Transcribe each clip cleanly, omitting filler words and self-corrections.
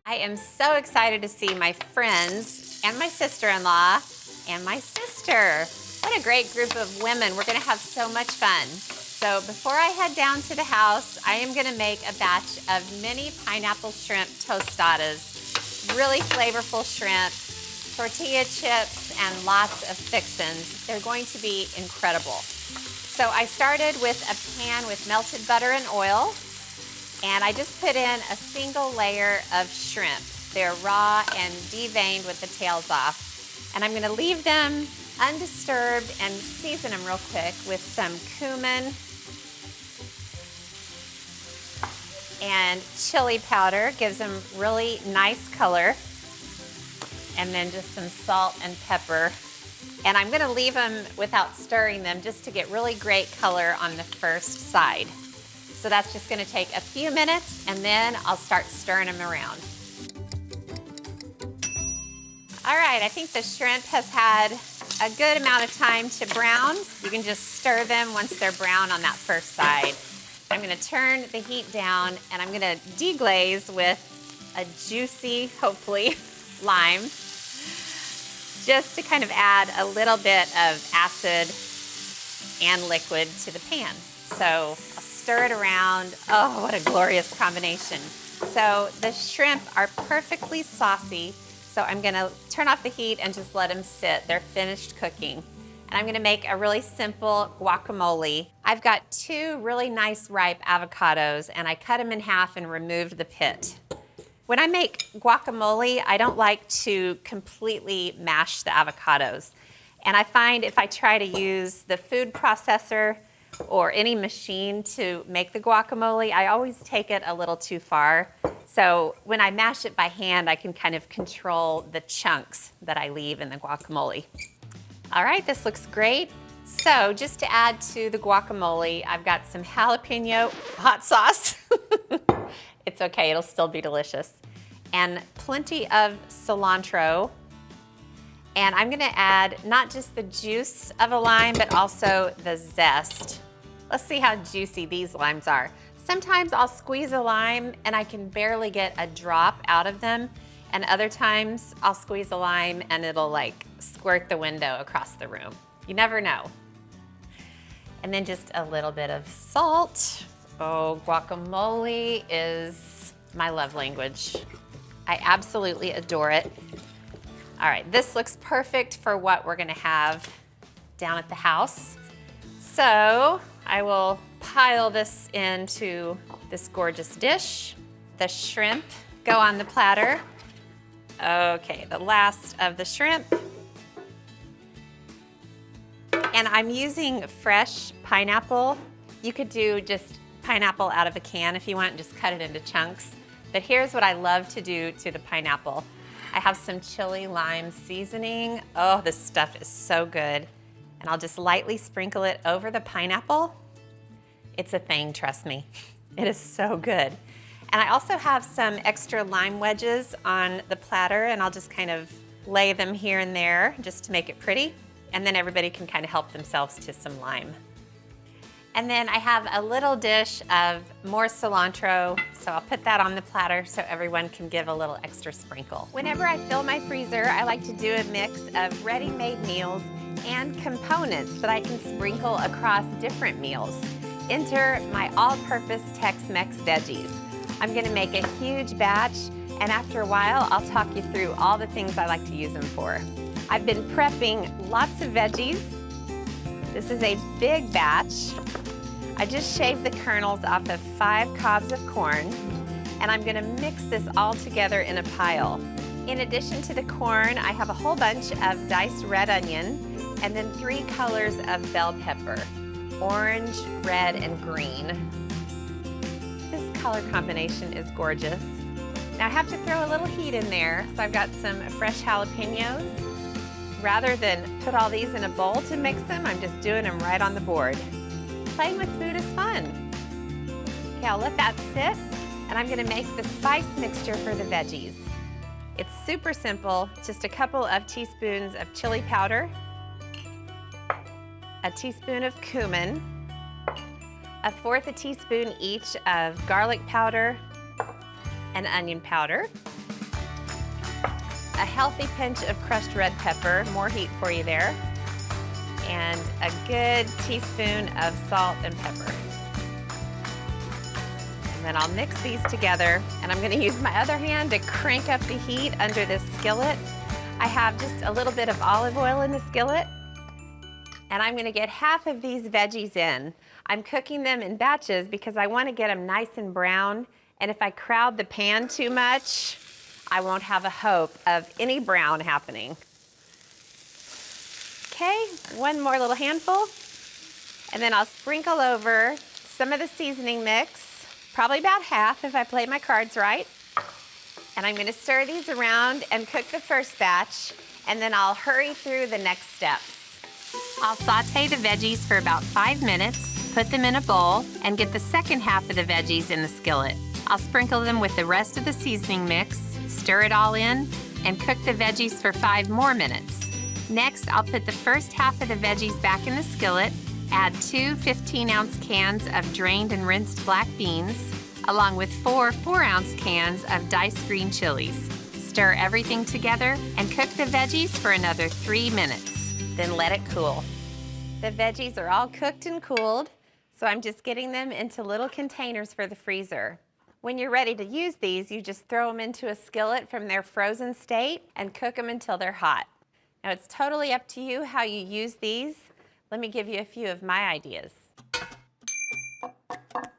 I am so excited to see my friends and my sister-in-law and my sister. What a great group of women. We're gonna have so much fun. So before I head down to the house, I am gonna make a batch of mini pineapple shrimp tostadas. Really flavorful shrimp, tortilla chips, and lots of fixins. They're going to be incredible. So I started with a pan with melted butter and oil, and I just put in a single layer of shrimp. They're raw and deveined with the tails off. And I'm gonna leave them undisturbed and season them real quick with some cumin and chili powder. Gives them really nice color. And then just some salt and pepper. And I'm gonna leave them without stirring them just to get really great color on the first side. So that's just gonna take a few minutes, and then I'll start stirring them around. All right, I think the shrimp has had a good amount of time to brown. You can just stir them once they're brown on that first side. I'm gonna turn the heat down, and I'm gonna deglaze with a juicy, hopefully, lime, just to kind of add a little bit of acid and liquid to the pan. So I'll stir it around. Oh, what a glorious combination. So the shrimp are perfectly saucy, so I'm gonna turn off the heat and just let them sit. They're finished cooking. And I'm gonna make a really simple guacamole. I've got 2 really nice ripe avocados, and I cut them in half and removed the pit. When I make guacamole, I don't like to completely mash the avocados. And I find if I try to use the food processor or any machine to make the guacamole, I always take it a little too far. So when I mash it by hand, I can kind of control the chunks that I leave in the guacamole. All right, this looks great. So just to add to the guacamole, I've got some jalapeno hot sauce. It's okay, it'll still be delicious. And plenty of cilantro. And I'm gonna add not just the juice of a lime, but also the zest. Let's see how juicy these limes are. Sometimes I'll squeeze a lime and I can barely get a drop out of them. And other times I'll squeeze a lime and it'll like squirt the window across the room. You never know. And then just a little bit of salt. Oh, guacamole is my love language. I absolutely adore it. All right, this looks perfect for what we're gonna have down at the house. So I will pile this into this gorgeous dish. The shrimp go on the platter. Okay, the last of the shrimp. And I'm using fresh pineapple. You could do just pineapple out of a can if you want, and just cut it into chunks. But here's what I love to do to the pineapple. I have some chili lime seasoning. Oh, this stuff is so good. And I'll just lightly sprinkle it over the pineapple. It's a thing, trust me. It is so good. And I also have some extra lime wedges on the platter, and I'll just kind of lay them here and there just to make it pretty. And then everybody can kind of help themselves to some lime. And then I have a little dish of more cilantro, so I'll put that on the platter so everyone can give a little extra sprinkle. Whenever I fill my freezer, I like to do a mix of ready-made meals and components that I can sprinkle across different meals. Enter my all-purpose Tex-Mex veggies. I'm gonna make a huge batch, and after a while, I'll talk you through all the things I like to use them for. I've been prepping lots of veggies. This is a big batch. I just shaved the kernels off of 5 cobs of corn, and I'm gonna mix this all together in a pile. In addition to the corn, I have a whole bunch of diced red onion, and then 3 colors of bell pepper, orange, red, and green. This color combination is gorgeous. Now I have to throw a little heat in there, so I've got some fresh jalapenos. Rather than put all these in a bowl to mix them, I'm just doing them right on the board. Playing with food is fun. Okay, I'll let that sit, and I'm gonna make the spice mixture for the veggies. It's super simple, just a couple of teaspoons of chili powder, a teaspoon of cumin, 1/4 teaspoon each of garlic powder and onion powder. a healthy pinch of crushed red pepper, more heat for you there, and a good teaspoon of salt and pepper. And then I'll mix these together, and I'm gonna use my other hand to crank up the heat under this skillet. I have just a little bit of olive oil in the skillet, and I'm gonna get half of these veggies in. I'm cooking them in batches because I wanna get them nice and brown, and if I crowd the pan too much, I won't have a hope of any brown happening. Okay, one more little handful, and then I'll sprinkle over some of the seasoning mix, probably about half if I play my cards right. And I'm gonna stir these around and cook the first batch, and then I'll hurry through the next steps. I'll saute the veggies for about 5 minutes, put them in a bowl, and get the second half of the veggies in the skillet. I'll sprinkle them with the rest of the seasoning mix, stir it all in, and cook the veggies for 5 more minutes. Next, I'll put the first half of the veggies back in the skillet, add 2 15-ounce cans of drained and rinsed black beans, along with 4 4-ounce cans of diced green chilies. Stir everything together and cook the veggies for another 3 minutes. Then let it cool. The veggies are all cooked and cooled, so I'm just getting them into little containers for the freezer. When you're ready to use these, you just throw them into a skillet from their frozen state and cook them until they're hot. Now it's totally up to you how you use these. Let me give you a few of my ideas.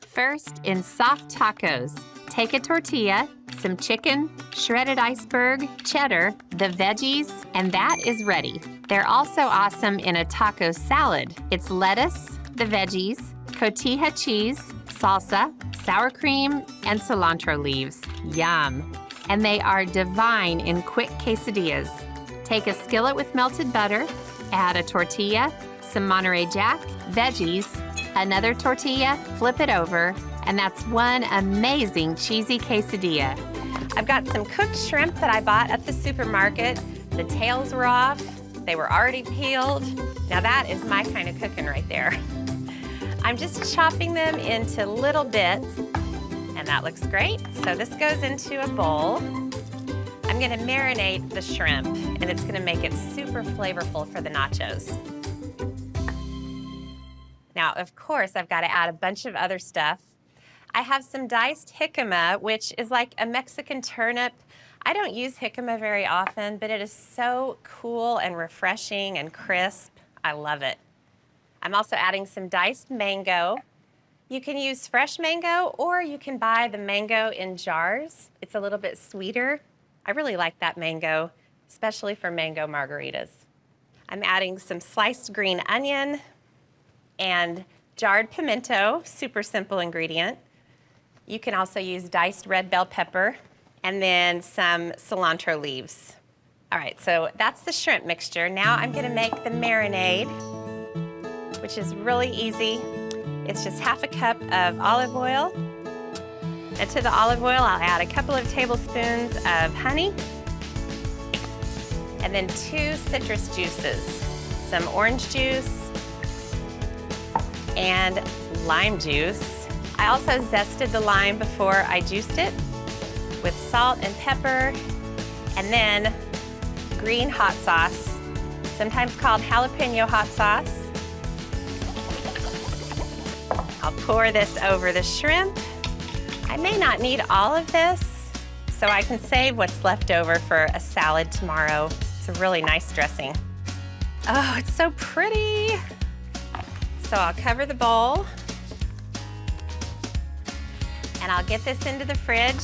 First, in soft tacos, take a tortilla, some chicken, shredded iceberg, cheddar, the veggies, and that is ready. They're also awesome in a taco salad. It's lettuce, the veggies, cotija cheese, salsa, sour cream, and cilantro leaves. Yum. And they are divine in quick quesadillas. Take a skillet with melted butter, add a tortilla, some Monterey Jack, veggies, another tortilla, flip it over, and that's one amazing cheesy quesadilla. I've got some cooked shrimp that I bought at the supermarket. The tails were off, they were already peeled. Now that is my kind of cooking right there. I'm just chopping them into little bits, and that looks great. So this goes into a bowl. I'm gonna marinate the shrimp, and it's gonna make it super flavorful for the nachos. Now, of course, I've got to add a bunch of other stuff. I have some diced jicama, which is like a Mexican turnip. I don't use jicama very often, but it is so cool and refreshing and crisp. I love it. I'm also adding some diced mango. You can use fresh mango, or you can buy the mango in jars. It's a little bit sweeter. I really like that mango, especially for mango margaritas. I'm adding some sliced green onion and jarred pimento, super simple ingredient. You can also use diced red bell pepper, and then some cilantro leaves. All right, so that's the shrimp mixture. Now I'm gonna make the marinade, which is really easy. It's just half a cup of olive oil. And to the olive oil, I'll add a couple of tablespoons of honey, and then 2 citrus juices, some orange juice, and lime juice. I also zested the lime before I juiced it with salt and pepper, and then green hot sauce, sometimes called jalapeno hot sauce. I'll pour this over the shrimp. I may not need all of this, so I can save what's left over for a salad tomorrow. It's a really nice dressing. Oh, it's so pretty. So I'll cover the bowl, and I'll get this into the fridge,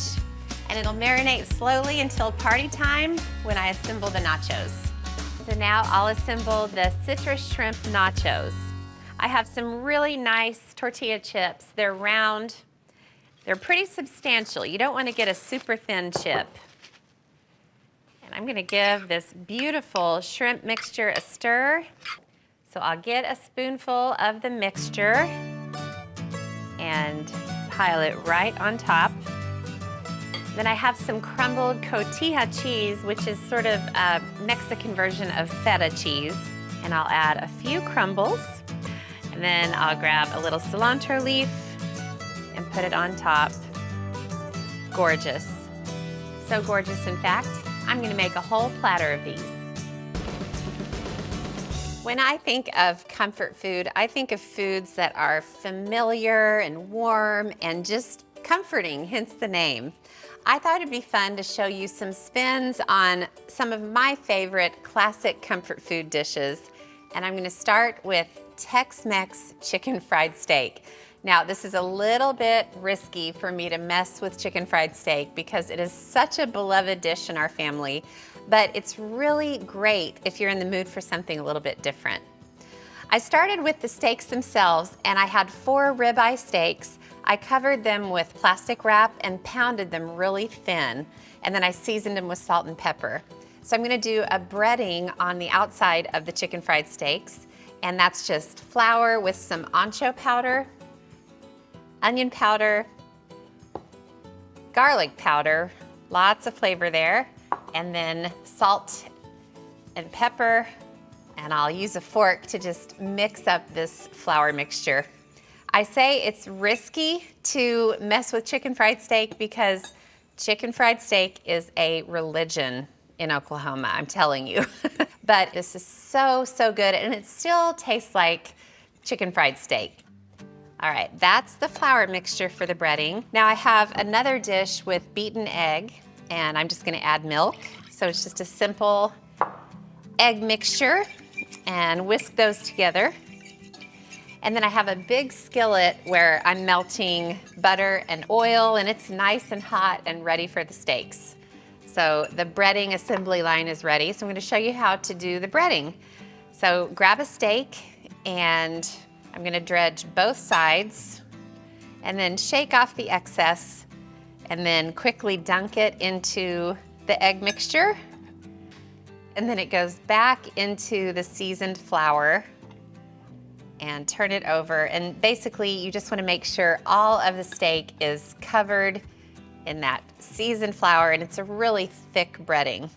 and it'll marinate slowly until party time when I assemble the nachos. So now I'll assemble the citrus shrimp nachos. I have some really nice tortilla chips. They're round. They're pretty substantial. You don't want to get a super thin chip. And I'm going to give this beautiful shrimp mixture a stir. So I'll get a spoonful of the mixture and pile it right on top. Then I have some crumbled cotija cheese, which is sort of a Mexican version of feta cheese. And I'll add a few crumbles. And then I'll grab a little cilantro leaf and put it on top. Gorgeous. So gorgeous, in fact. I'm gonna make a whole platter of these. When I think of comfort food, I think of foods that are familiar and warm and just comforting, hence the name. I thought it'd be fun to show you some spins on some of my favorite classic comfort food dishes. And I'm gonna start with Tex-Mex chicken fried steak. Now, this is a little bit risky for me to mess with chicken fried steak because it is such a beloved dish in our family, but it's really great if you're in the mood for something a little bit different. I started with the steaks themselves, and I had 4 ribeye steaks. I covered them with plastic wrap and pounded them really thin, and then I seasoned them with salt and pepper. So I'm gonna do a breading on the outside of the chicken fried steaks, and that's just flour with some ancho powder, onion powder, garlic powder, lots of flavor there, and then salt and pepper, and I'll use a fork to just mix up this flour mixture. I say it's risky to mess with chicken fried steak because chicken fried steak is a religion in Oklahoma, I'm telling you. But this is so, so good, and it still tastes like chicken fried steak. All right, that's the flour mixture for the breading. Now I have another dish with beaten egg, and I'm just gonna add milk. So it's just a simple egg mixture, and whisk those together. And then I have a big skillet where I'm melting butter and oil, and it's nice and hot and ready for the steaks. So the breading assembly line is ready. So I'm gonna show you how to do the breading. So grab a steak, and I'm gonna dredge both sides and then shake off the excess and then quickly dunk it into the egg mixture. And then it goes back into the seasoned flour and turn it over. And basically you just wanna make sure all of the steak is covered in that seasoned flour, and it's a really thick breading.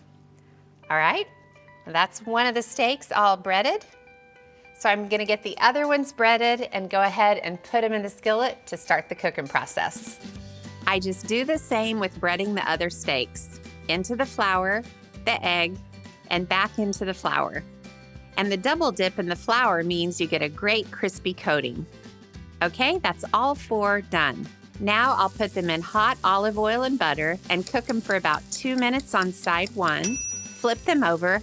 All right, that's one of the steaks all breaded. So I'm gonna get the other ones breaded and go ahead and put them in the skillet to start the cooking process. I just do the same with breading the other steaks. Into the flour, the egg, and back into the flour. And the double dip in the flour means you get a great crispy coating. Okay, that's all 4 done. Now I'll put them in hot olive oil and butter and cook them for about 2 minutes on side 1, flip them over,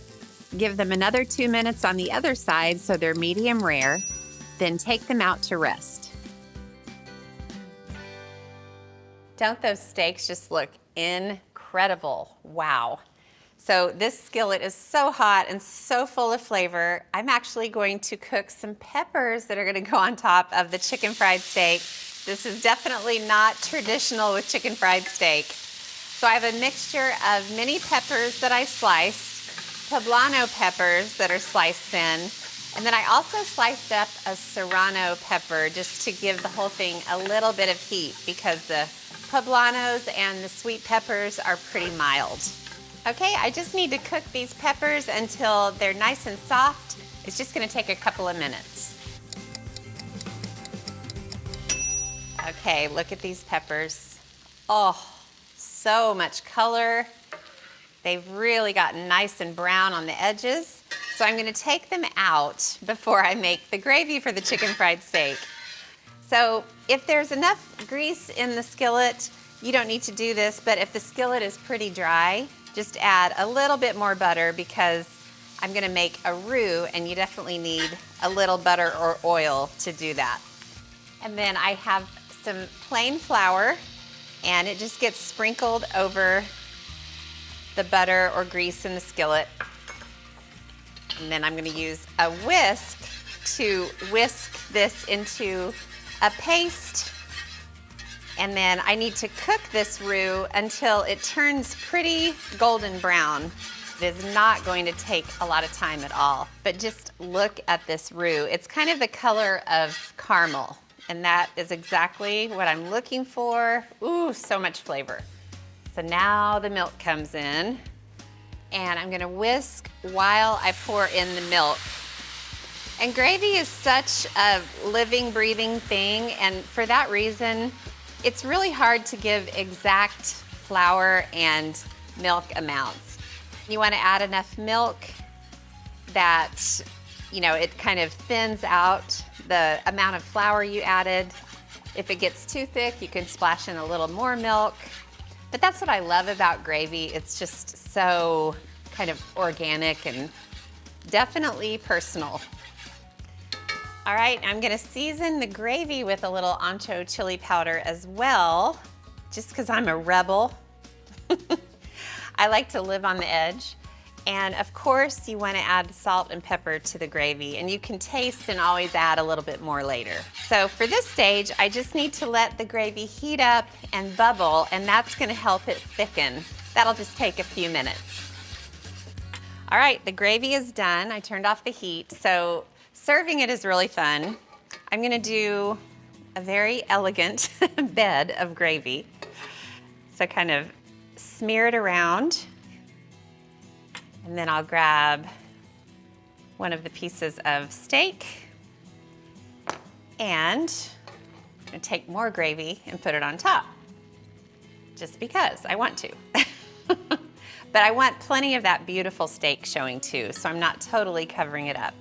give them another 2 minutes on the other side so they're medium rare, then take them out to rest. Don't those steaks just look incredible? Wow. So this skillet is so hot and so full of flavor. I'm actually going to cook some peppers that are gonna go on top of the chicken fried steak. This is definitely not traditional with chicken fried steak. So I have a mixture of mini peppers that I sliced, poblano peppers that are sliced thin, and then I also sliced up a serrano pepper just to give the whole thing a little bit of heat because the poblanos and the sweet peppers are pretty mild. Okay, I just need to cook these peppers until they're nice and soft. It's just gonna take a couple of minutes. Okay, look at these peppers. Oh, so much color. They've really gotten nice and brown on the edges. So I'm gonna take them out before I make the gravy for the chicken fried steak. So if there's enough grease in the skillet, you don't need to do this, but if the skillet is pretty dry, just add a little bit more butter because I'm gonna make a roux and you definitely need a little butter or oil to do that. And then I have some plain flour and it just gets sprinkled over the butter or grease in the skillet. And then I'm gonna use a whisk to whisk this into a paste. And then I need to cook this roux until it turns pretty golden brown. It is not going to take a lot of time at all, but just look at this roux. It's kind of the color of caramel, and that is exactly what I'm looking for. Ooh, so much flavor. So now the milk comes in, and I'm gonna whisk while I pour in the milk. And gravy is such a living, breathing thing, and for that reason, it's really hard to give exact flour and milk amounts. You want to add enough milk that, you know, it kind of thins out the amount of flour you added. If it gets too thick, you can splash in a little more milk. But that's what I love about gravy. It's just so kind of organic and definitely personal. All right, I'm gonna season the gravy with a little ancho chili powder as well, just because I'm a rebel. I like to live on the edge. And of course, you want to add salt and pepper to the gravy, and you can taste and always add a little bit more later. So for this stage, I just need to let the gravy heat up and bubble, and that's going to help it thicken. That'll just take a few minutes. All right, the gravy is done. I turned off the heat, so serving it is really fun. I'm going to do a very elegant bed of gravy. So kind of smear it around. And then I'll grab one of the pieces of steak and I'm gonna take more gravy and put it on top, just because I want to. But I want plenty of that beautiful steak showing too, so I'm not totally covering it up.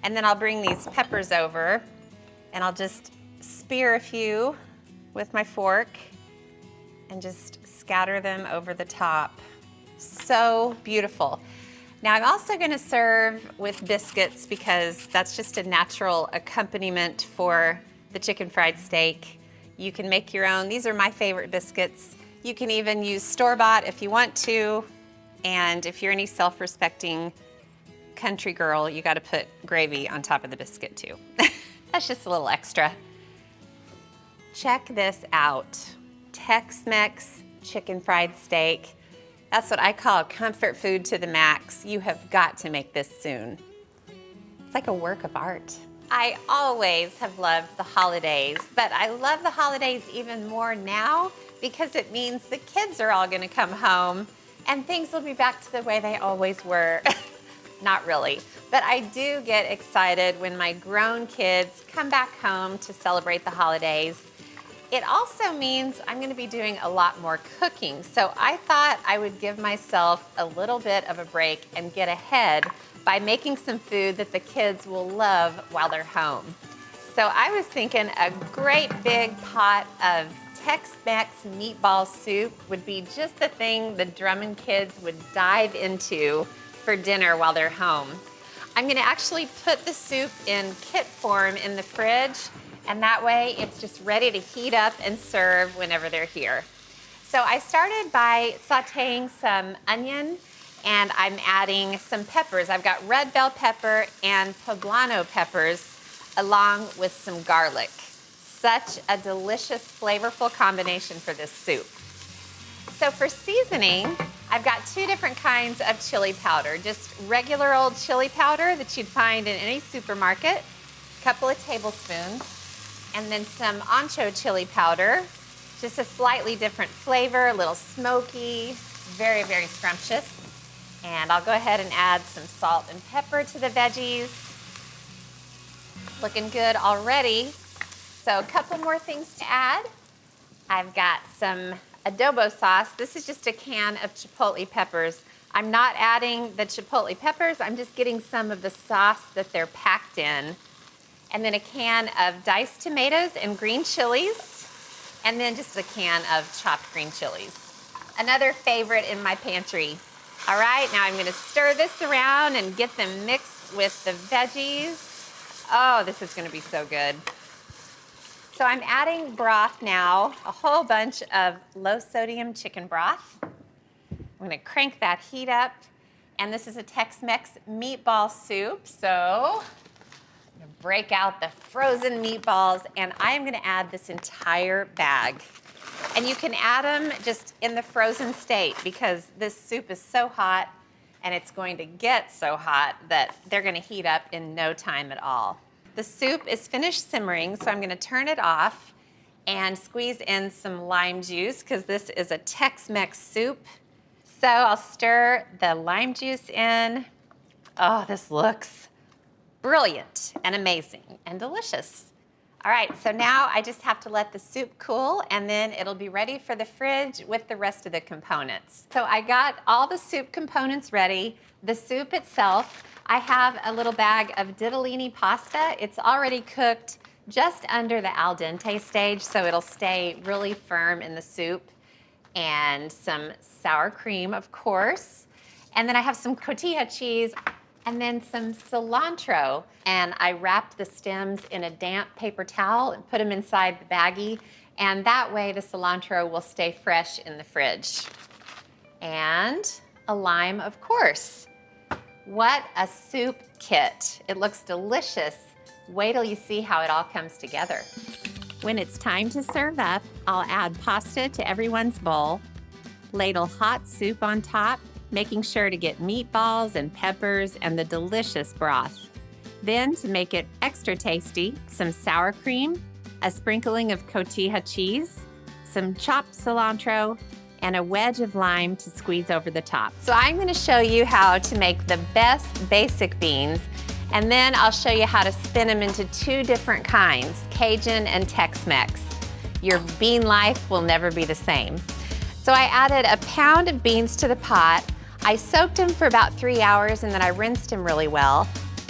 And then I'll bring these peppers over and I'll just spear a few with my fork and just scatter them over the top. So beautiful. Now I'm also going to serve with biscuits because that's just a natural accompaniment for the chicken fried steak. You can make your own. These are my favorite biscuits. You can even use store-bought if you want to. And if you're any self-respecting country girl, you got to put gravy on top of the biscuit too. That's just a little extra. Check this out. Tex-Mex chicken fried steak. That's what I call comfort food to the max. You have got to make this soon. It's like a work of art. I always have loved the holidays, but I love the holidays even more now because it means the kids are all gonna come home and things will be back to the way they always were. Not really, but I do get excited when my grown kids come back home to celebrate the holidays. It also means I'm gonna be doing a lot more cooking. So I thought I would give myself a little bit of a break and get ahead by making some food that the kids will love while they're home. So I was thinking a great big pot of Tex-Mex meatball soup would be just the thing the Drummond kids would dive into for dinner while they're home. I'm gonna actually put the soup in kit form in the fridge, and that way it's just ready to heat up and serve whenever they're here. So I started by sauteing some onion and I'm adding some peppers. I've got red bell pepper and poblano peppers along with some garlic. Such a delicious, flavorful combination for this soup. So for seasoning, I've got two different kinds of chili powder. Just regular old chili powder that you'd find in any supermarket, a couple of tablespoons, and then some ancho chili powder, just a slightly different flavor, a little smoky, very, very scrumptious. And I'll go ahead and add some salt and pepper to the veggies. Looking good already. So a couple more things to add. I've got some adobo sauce. This is just a can of Chipotle peppers. I'm not adding the Chipotle peppers, I'm just getting some of the sauce that they're packed in. And then a can of diced tomatoes and green chilies, and then just a can of chopped green chilies. Another favorite in my pantry. All right, now I'm gonna stir this around and get them mixed with the veggies. Oh, this is gonna be so good. So I'm adding broth now, a whole bunch of low sodium chicken broth. I'm gonna crank that heat up, and this is a Tex-Mex meatball soup, so I'm gonna break out the frozen meatballs, and I am gonna add this entire bag. And you can add them just in the frozen state because this soup is so hot and it's going to get so hot that they're gonna heat up in no time at all. The soup is finished simmering, so I'm gonna turn it off and squeeze in some lime juice because this is a Tex-Mex soup. So I'll stir the lime juice in. Oh, this looks brilliant and amazing and delicious. All right, so now I just have to let the soup cool and then it'll be ready for the fridge with the rest of the components. So I got all the soup components ready. The soup itself, I have a little bag of ditalini pasta. It's already cooked just under the al dente stage, so it'll stay really firm in the soup. And some sour cream, of course. And then I have some cotija cheese and then some cilantro. And I wrapped the stems in a damp paper towel and put them inside the baggie. And that way the cilantro will stay fresh in the fridge. And a lime, of course. What a soup kit. It looks delicious. Wait till you see how it all comes together. When it's time to serve up, I'll add pasta to everyone's bowl, ladle hot soup on top, making sure to get meatballs and peppers and the delicious broth. Then, to make it extra tasty, some sour cream, a sprinkling of cotija cheese, some chopped cilantro, and a wedge of lime to squeeze over the top. So I'm going to show you how to make the best basic beans, and then I'll show you how to spin them into two different kinds, Cajun and Tex-Mex. Your bean life will never be the same. So I added a pound of beans to the pot. I soaked them for about 3 hours and then I rinsed them really well.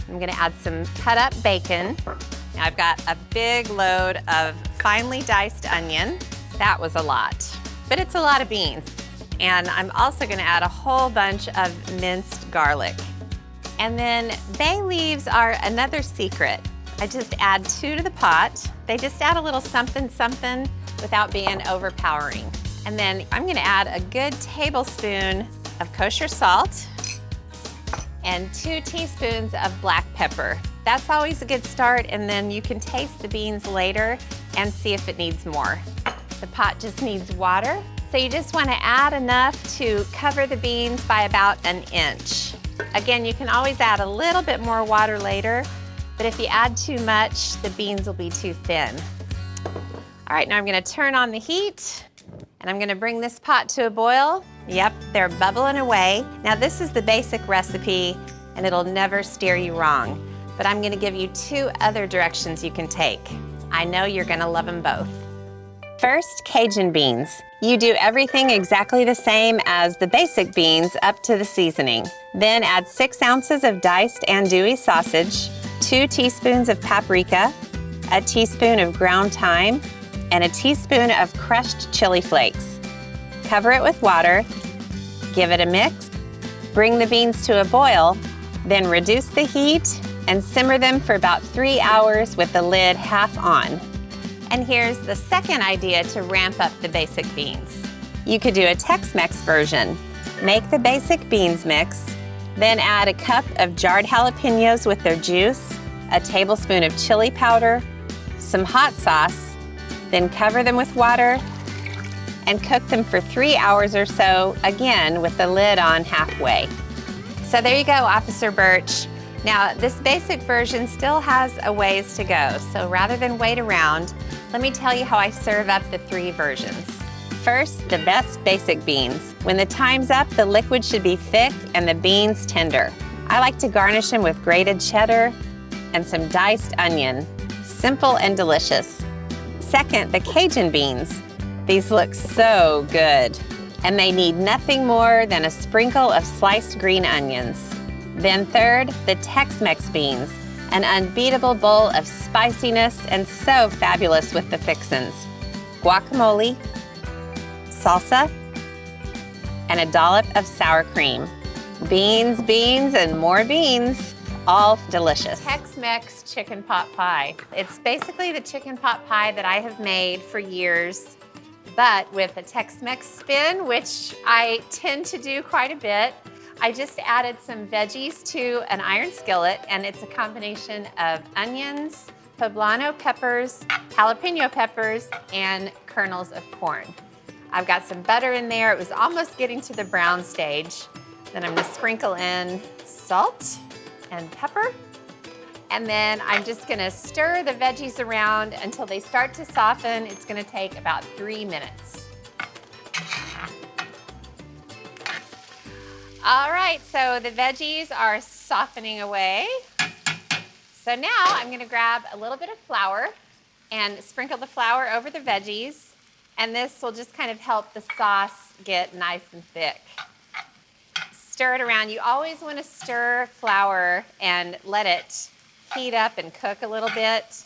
I'm gonna add some cut up bacon. Now I've got a big load of finely diced onion. That was a lot, but it's a lot of beans. And I'm also gonna add a whole bunch of minced garlic. And then bay leaves are another secret. I just add 2 to the pot. They just add a little something something without being overpowering. And then I'm gonna add a good tablespoon of kosher salt and 2 teaspoons of black pepper. That's always a good start, and then you can taste the beans later and see if it needs more. The pot just needs water, so you just wanna add enough to cover the beans by about an inch. Again, you can always add a little bit more water later, but if you add too much, the beans will be too thin. All right, now I'm gonna turn on the heat, and I'm gonna bring this pot to a boil. Yep, they're bubbling away. Now this is the basic recipe, and it'll never steer you wrong, but I'm gonna give you 2 other directions you can take. I know you're gonna love them both. First, Cajun beans. You do everything exactly the same as the basic beans up to the seasoning. Then add 6 ounces of diced andouille sausage, 2 teaspoons of paprika, a teaspoon of ground thyme, and a teaspoon of crushed chili flakes. Cover it with water, give it a mix, bring the beans to a boil, then reduce the heat and simmer them for about 3 hours with the lid half on. And here's the second idea to ramp up the basic beans. You could do a Tex-Mex version. Make the basic beans mix, then add a cup of jarred jalapenos with their juice, a tablespoon of chili powder, some hot sauce, then cover them with water and cook them for 3 hours or so, again with the lid on halfway. So there you go, Officer Birch. Now, this basic version still has a ways to go, so rather than wait around, let me tell you how I serve up the 3 versions. First, the best basic beans. When the time's up, the liquid should be thick and the beans tender. I like to garnish them with grated cheddar and some diced onion. Simple and delicious. Second, the Cajun beans. These look so good, and they need nothing more than a sprinkle of sliced green onions. Then third, the Tex-Mex beans, an unbeatable bowl of spiciness and so fabulous with the fixins. Guacamole, salsa, and a dollop of sour cream. Beans, beans, and more beans, all delicious. Tex-Mex Chicken Pot Pie. It's basically the chicken pot pie that I have made for years, but with a Tex-Mex spin, which I tend to do quite a bit. I just added some veggies to an iron skillet, and it's a combination of onions, poblano peppers, jalapeno peppers, and kernels of corn. I've got some butter in there. It was almost getting to the brown stage. Then I'm gonna sprinkle in salt and pepper. And then I'm just gonna stir the veggies around until they start to soften. It's gonna take about 3 minutes. All right, so the veggies are softening away. So now I'm gonna grab a little bit of flour and sprinkle the flour over the veggies. And this will just kind of help the sauce get nice and thick. Stir it around. You always want to stir flour and let it heat up and cook a little bit.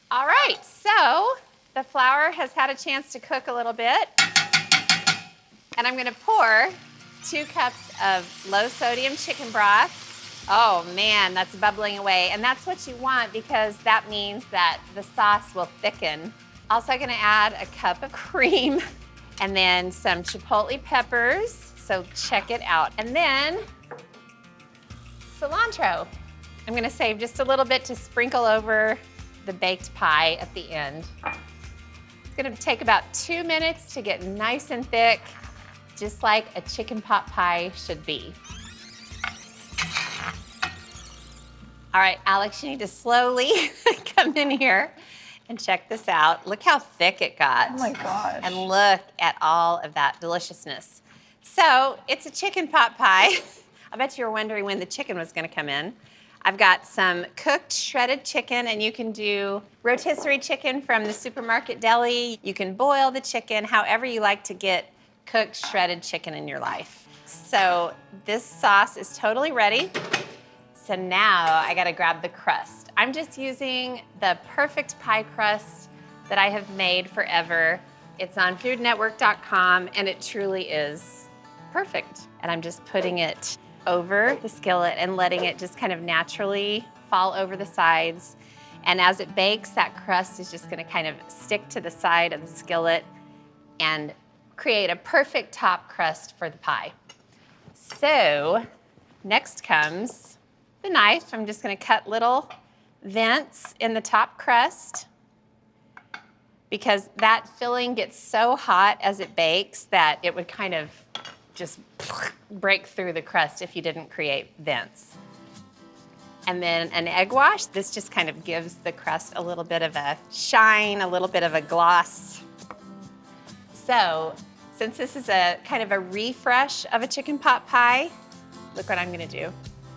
All right, so the flour has had a chance to cook a little bit. And I'm gonna pour 2 cups of low sodium chicken broth. Oh man, that's bubbling away. And that's what you want because that means that the sauce will thicken. Also gonna add a cup of cream and then some chipotle peppers. So check it out. And then cilantro. I'm gonna save just a little bit to sprinkle over the baked pie at the end. It's gonna take about 2 minutes to get nice and thick, just like a chicken pot pie should be. All right, Alex, you need to slowly come in here and check this out. Look how thick it got. Oh my gosh. And look at all of that deliciousness. So it's a chicken pot pie. I bet you were wondering when the chicken was gonna come in. I've got some cooked shredded chicken, and you can do rotisserie chicken from the supermarket deli. You can boil the chicken, however you like to get cooked shredded chicken in your life. So this sauce is totally ready. So now I gotta grab the crust. I'm just using the perfect pie crust that I have made forever. It's on foodnetwork.com, and it truly is perfect. And I'm just putting it over the skillet and letting it just kind of naturally fall over the sides. And as it bakes, that crust is just gonna kind of stick to the side of the skillet and create a perfect top crust for the pie. So next comes the knife. I'm just gonna cut little vents in the top crust because that filling gets so hot as it bakes that it would kind of just break through the crust if you didn't create vents. And then an egg wash. This just kind of gives the crust a little bit of a shine, a little bit of a gloss. So since this is a kind of a refresh of a chicken pot pie, look what I'm gonna do.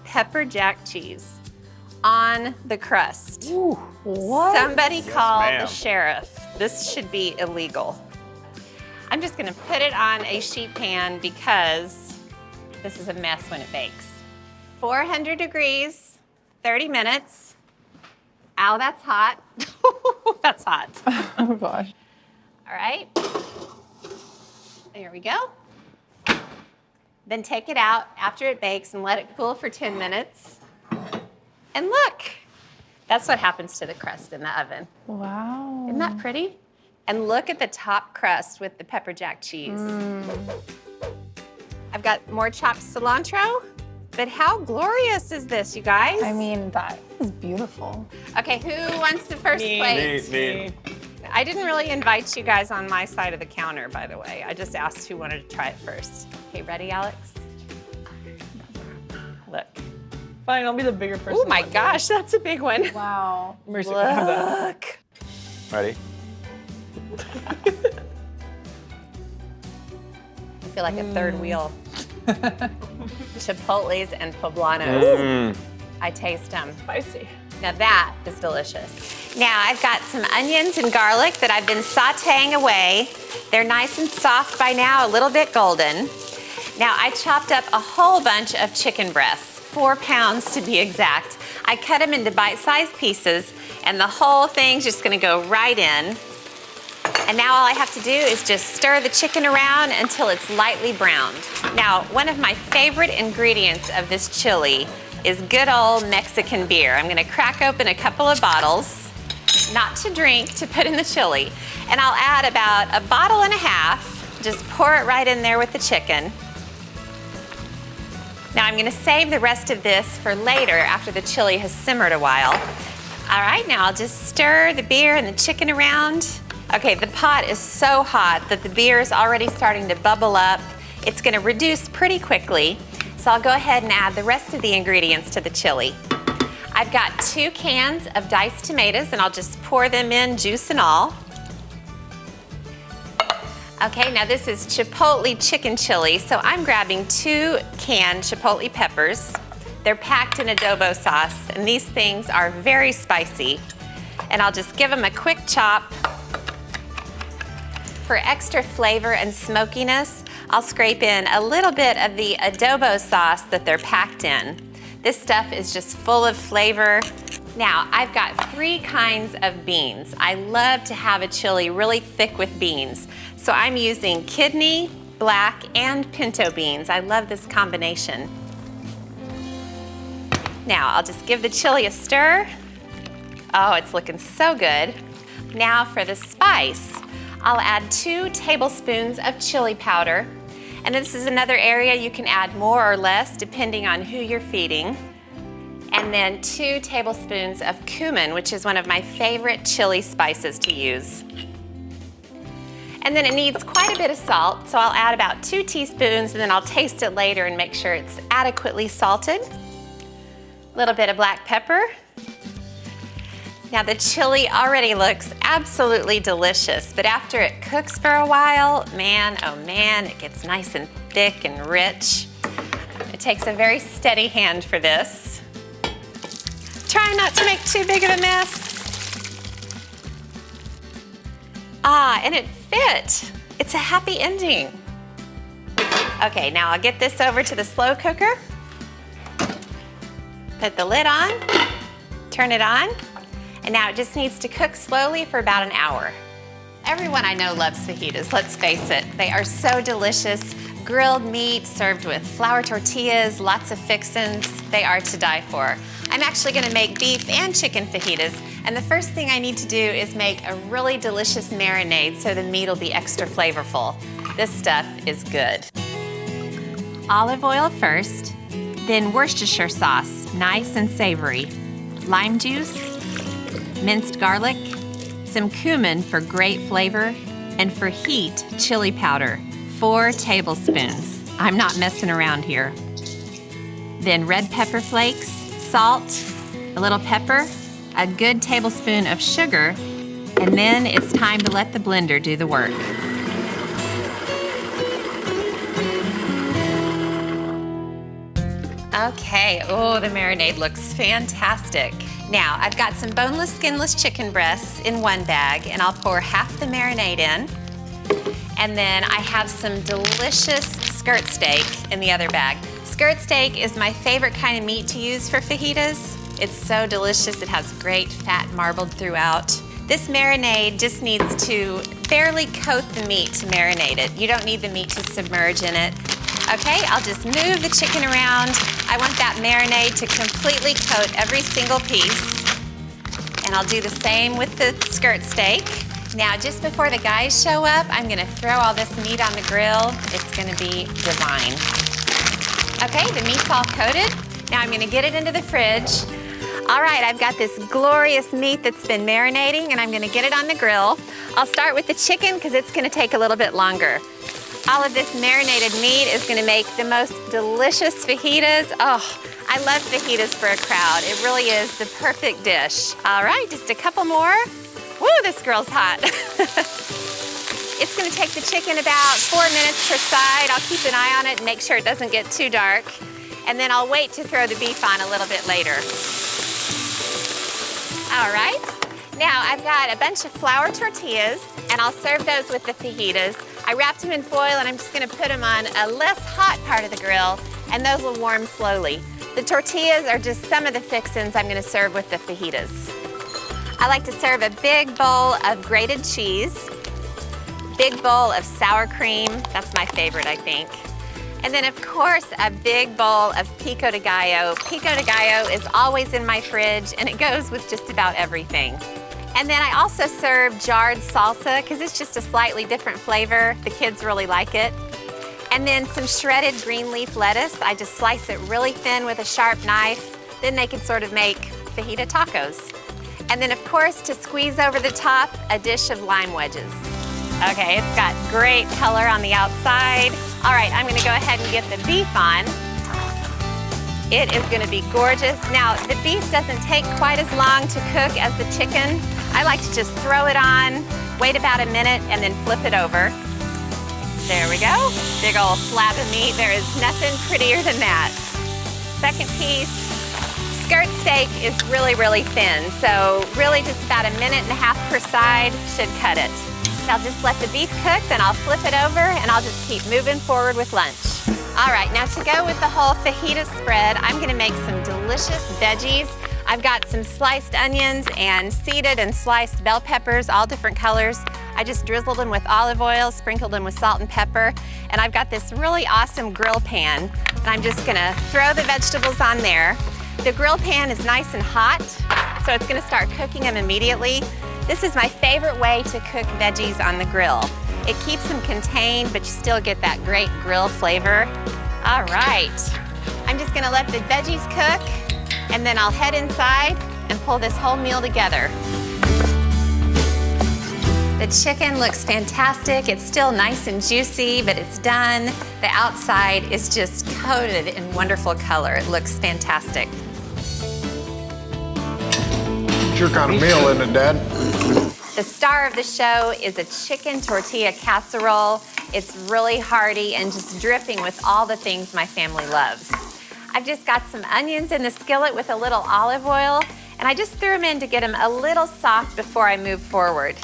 Pepper jack cheese on the crust. Ooh, what? Somebody call the ma'am. sheriff. This should be illegal. I'm just gonna put it on a sheet pan because this is a mess when it bakes. 400 degrees, 30 minutes. Ow, that's hot. That's hot. Oh gosh. All right. There we go. Then take it out after it bakes and let it cool for 10 minutes. And look, that's what happens to the crust in the oven. Wow. Isn't that pretty? And look at the top crust with the pepper jack cheese. I've got more chopped cilantro, but how glorious is this, you guys? I mean, that is beautiful. Okay, who wants the first plate? Me. I didn't really invite you guys on my side of the counter, by the way. I just asked who wanted to try it first. Okay, ready, Alex? Look. Fine, I'll be the bigger person. Oh my gosh, that's a big one. Wow. Mercy, can I have that? Look. Ready? I feel like a third wheel. Chipotles and poblanos. I taste them. Spicy. Now that is delicious. Now I've got some onions and garlic that I've been sauteing away. They're nice and soft by now, a little bit golden. Now I chopped up a whole bunch of chicken breasts, 4 pounds to be exact. I cut them into bite-sized pieces and the whole thing's just gonna go right in. And now all I have to do is just stir the chicken around until it's lightly browned. Now, one of my favorite ingredients of this chili is good old Mexican beer. I'm gonna crack open a couple of bottles, not to drink, to put in the chili. And I'll add about 1.5 bottles, just pour it right in there with the chicken. Now I'm gonna save the rest of this for later after the chili has simmered a while. All right, now I'll just stir the beer and the chicken around. Okay, the pot is so hot that the beer is already starting to bubble up. It's gonna reduce pretty quickly. So I'll go ahead and add the rest of the ingredients to the chili. I've got 2 cans of diced tomatoes and I'll just pour them in, juice and all. Okay, now this is Chipotle chicken chili, so I'm grabbing 2 canned Chipotle peppers. They're packed in adobo sauce, and these things are very spicy. and I'll just give them a quick chop. For extra flavor and smokiness, I'll scrape in a little bit of the adobo sauce that they're packed in. This stuff is just full of flavor. Now, I've got 3 kinds of beans. I love to have a chili really thick with beans. So I'm using kidney, black, and pinto beans. I love this combination. Now, I'll just give the chili a stir. Oh, it's looking so good. Now for the spice. I'll add 2 tablespoons of chili powder. And this is another area you can add more or less depending on who you're feeding. And then 2 tablespoons of cumin, which is one of my favorite chili spices to use. And then it needs quite a bit of salt, so I'll add about 2 teaspoons and then I'll taste it later and make sure it's adequately salted. A little bit of black pepper. Now the chili already looks absolutely delicious, but after it cooks for a while, man, oh man, it gets nice and thick and rich. It takes a very steady hand for this. Try not to make too big of a mess. Ah, and it fit. It's a happy ending. Okay, now I'll get this over to the slow cooker. Put the lid on, turn it on. And now it just needs to cook slowly for about an hour. Everyone I know loves fajitas, let's face it. They are so delicious. Grilled meat served with flour tortillas, lots of fixins. They are to die for. I'm actually gonna make beef and chicken fajitas, and the first thing I need to do is make a really delicious marinade so the meat will be extra flavorful. This stuff is good. Olive oil first, then Worcestershire sauce, nice and savory. Lime juice, minced garlic, some cumin for great flavor, and for heat, chili powder, 4 tablespoons. I'm not messing around here. Then red pepper flakes, salt, a little pepper, a good tablespoon of sugar, and then it's time to let the blender do the work. Okay, oh, the marinade looks fantastic. Now, I've got some boneless, skinless chicken breasts in one bag, and I'll pour half the marinade in. And then I have some delicious skirt steak in the other bag. Skirt steak is my favorite kind of meat to use for fajitas. It's so delicious. It has great fat marbled throughout. This marinade just needs to barely coat the meat to marinate it. You don't need the meat to submerge in it. Okay, I'll just move the chicken around. I want that marinade to completely coat every single piece. And I'll do the same with the skirt steak. Now, just before the guys show up, I'm gonna throw all this meat on the grill. It's gonna be divine. Okay, the meat's all coated. Now I'm gonna get it into the fridge. All right, I've got this glorious meat that's been marinating, and I'm gonna get it on the grill. I'll start with the chicken because it's gonna take a little bit longer. All of this marinated meat is gonna make the most delicious fajitas. Oh, I love fajitas for a crowd. It really is the perfect dish. All right, just a couple more. Woo, this girl's hot. It's gonna take the chicken about 4 minutes per side. I'll keep an eye on it and make sure it doesn't get too dark. And then I'll wait to throw the beef on a little bit later. All right, now I've got a bunch of flour tortillas, and I'll serve those with the fajitas. I wrapped them in foil, and I'm just gonna put them on a less hot part of the grill, and those will warm slowly. The tortillas are just some of the fixins I'm gonna serve with the fajitas. I like to serve a big bowl of grated cheese, big bowl of sour cream, that's my favorite, I think. And then of course, a big bowl of pico de gallo. Pico de gallo is always in my fridge, and it goes with just about everything. And then I also serve jarred salsa because it's just a slightly different flavor. The kids really like it. And then some shredded green leaf lettuce. I just slice it really thin with a sharp knife. Then they can sort of make fajita tacos. And then of course, to squeeze over the top, a dish of lime wedges. Okay, it's got great color on the outside. All right, I'm gonna go ahead and get the beef on. It is gonna be gorgeous. Now, the beef doesn't take quite as long to cook as the chicken. I like to just throw it on, wait about a minute, and then flip it over. There we go. Big old slab of meat. There is nothing prettier than that. Second piece, skirt steak is really, really thin, so really just about 1.5 minutes per side should cut it. I'll just let the beef cook, then I'll flip it over, and I'll just keep moving forward with lunch. All right, now to go with the whole fajita spread, I'm gonna make some delicious veggies. I've got some sliced onions and seeded and sliced bell peppers, all different colors. I just drizzled them with olive oil, sprinkled them with salt and pepper, and I've got this really awesome grill pan, and I'm just gonna throw the vegetables on there. The grill pan is nice and hot, so it's gonna start cooking them immediately. This is my favorite way to cook veggies on the grill. It keeps them contained, but you still get that great grill flavor. All right, I'm just gonna let the veggies cook, and then I'll head inside and pull this whole meal together. The chicken looks fantastic. It's still nice and juicy, but it's done. The outside is just coated in wonderful color. It looks fantastic. It's your kind of meal, isn't it, Dad? The star of the show is a chicken tortilla casserole. It's really hearty and just dripping with all the things my family loves. I've just got some onions in the skillet with a little olive oil, and I just threw them in to get them a little soft before I move forward.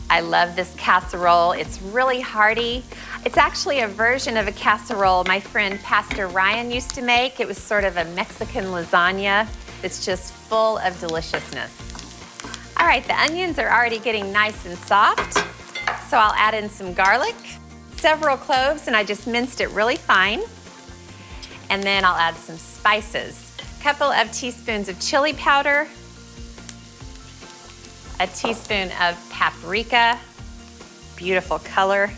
I love this casserole. It's really hearty. It's actually a version of a casserole my friend Pastor Ryan used to make. It was sort of a Mexican lasagna. It's just full of deliciousness. All right, the onions are already getting nice and soft, so I'll add in some garlic, several cloves, and I just minced it really fine. And then I'll add some spices. A couple of teaspoons of chili powder, a teaspoon of paprika, beautiful color,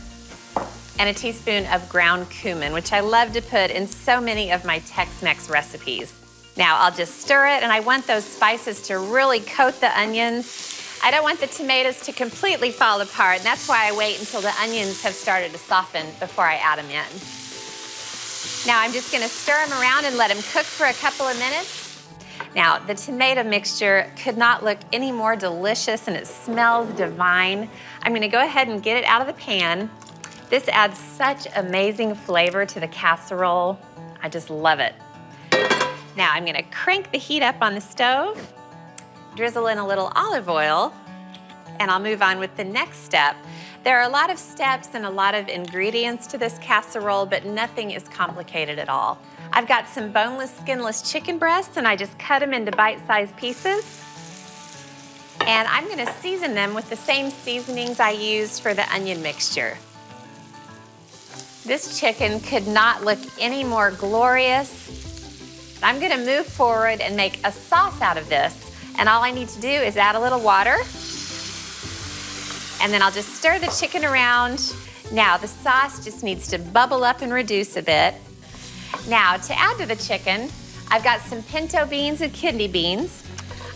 and a teaspoon of ground cumin, which I love to put in so many of my Tex-Mex recipes. Now I'll just stir it, and I want those spices to really coat the onions. I don't want the tomatoes to completely fall apart, and that's why I wait until the onions have started to soften before I add them in. Now I'm just gonna stir them around and let them cook for a couple of minutes. Now, the tomato mixture could not look any more delicious, and it smells divine. I'm gonna go ahead and get it out of the pan. This adds such amazing flavor to the casserole. I just love it. Now I'm gonna crank the heat up on the stove, drizzle in a little olive oil, and I'll move on with the next step. There are a lot of steps and a lot of ingredients to this casserole, but nothing is complicated at all. I've got some boneless, skinless chicken breasts, and I just cut them into bite-sized pieces. And I'm gonna season them with the same seasonings I used for the onion mixture. This chicken could not look any more glorious. I'm gonna move forward and make a sauce out of this. And all I need to do is add a little water. And then I'll just stir the chicken around. Now the sauce just needs to bubble up and reduce a bit. Now to add to the chicken, I've got some pinto beans and kidney beans.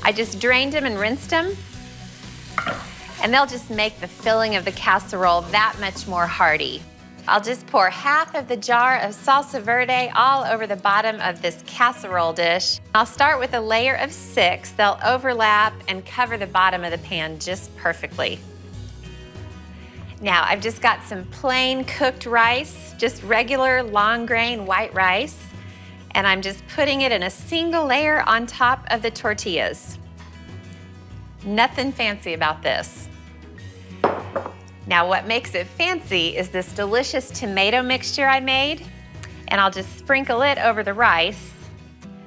I just drained them and rinsed them. And they'll just make the filling of the casserole that much more hearty. I'll just pour half of the jar of salsa verde all over the bottom of this casserole dish. I'll start with a layer of 6. They'll overlap and cover the bottom of the pan just perfectly. Now, I've just got some plain cooked rice, just regular long grain white rice, and I'm just putting it in a single layer on top of the tortillas. Nothing fancy about this. Now, what makes it fancy is this delicious tomato mixture I made, and I'll just sprinkle it over the rice.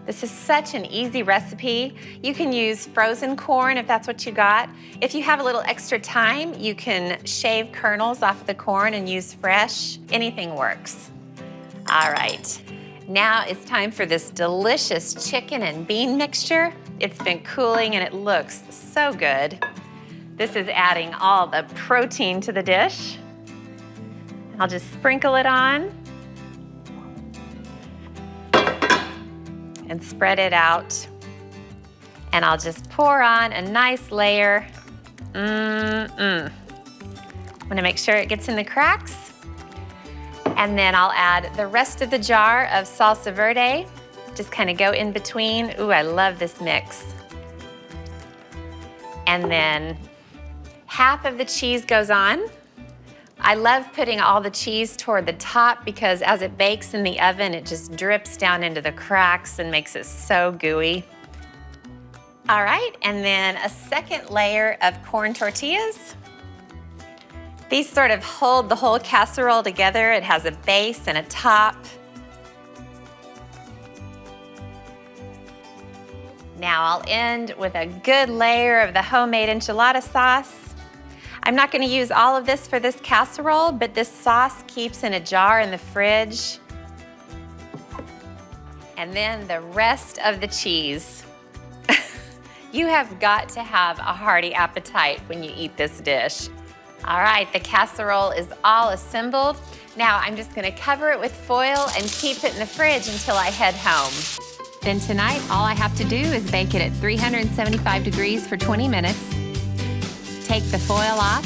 This is such an easy recipe. You can use frozen corn if that's what you got. If you have a little extra time, you can shave kernels off of the corn and use fresh. Anything works. All right, now it's time for this delicious chicken and bean mixture. It's been cooling and it looks so good. This is adding all the protein to the dish. I'll just sprinkle it on and spread it out. And I'll just pour on a nice layer. I'm gonna make sure it gets in the cracks. And then I'll add the rest of the jar of salsa verde. Just kind of go in between. Ooh, I love this mix. And then half of the cheese goes on. I love putting all the cheese toward the top because as it bakes in the oven, it just drips down into the cracks and makes it so gooey. All right, and then a second layer of corn tortillas. These sort of hold the whole casserole together. It has a base and a top. Now I'll end with a good layer of the homemade enchilada sauce. I'm not going to use all of this for this casserole, but this sauce keeps in a jar in the fridge. And then the rest of the cheese. You have got to have a hearty appetite when you eat this dish. All right, the casserole is all assembled. Now I'm just going to cover it with foil and keep it in the fridge until I head home. Then tonight, all I have to do is bake it at 375 degrees for 20 minutes. Take the foil off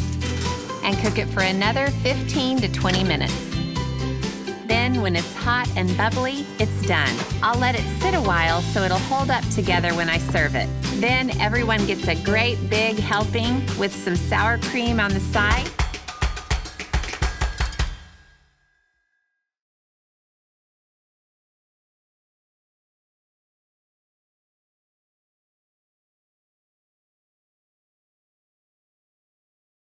and cook it for another 15 to 20 minutes. Then when it's hot and bubbly, it's done. I'll let it sit a while so it'll hold up together when I serve it. Then everyone gets a great big helping with some sour cream on the side